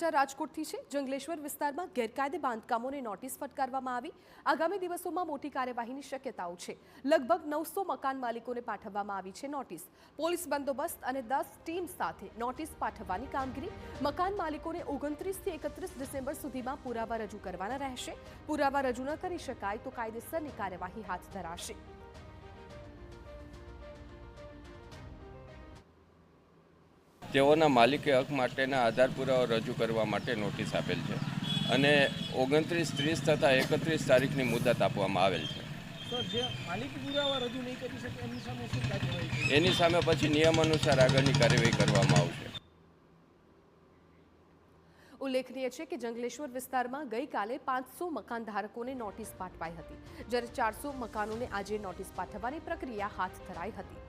રાજકોટથી છે જંગલેશ્વર વિસ્તારમાં ગેરકાયદે બાંધકામોને નોટિસ ફટકારવામાં આવી। આગામી દિવસોમાં મોટી કાર્યવાહીની શક્યતાઓ છે। લગભગ 900 મકાન માલિકોને પાઠવવામાં આવી છે નોટિસ। પોલીસ બંદોબસ્ત અને 10 ટીમ સાથે નોટિસ પાઠવવાની કામગીરી। મકાન માલિકોને 29 થી 31 ડિસેમ્બર સુધીમાં પુરાવા રજૂ કરવાના રહેશે। પુરાવા રજૂ ન કરી શકાય તો કાયદેસરની કાર્યવાહી હાથ ધરાશે। તેઓના માલિકે હક માટેના આધાર પુરાવા રજૂ કરવા માટે નોટિસ આપેલ છે અને 29, 30 તથા 31 તારીખની મુદત આપવામાં આવેલ છે। એની સામે પછી નિયમ અનુસાર આગળની કાર્યવાહી કરવામાં આવશે। ઉલ્લેખનીય છે કે જંગલેશ્વર વિસ્તારમાં ગઈકાલે 500 મકાન ધારકોને નોટિસ પાઠવાઈ હતી, જ્યારે 400 મકાનોને આજે નોટિસ પાઠવવાની પ્રક્રિયા હાથ ધરાઈ હતી।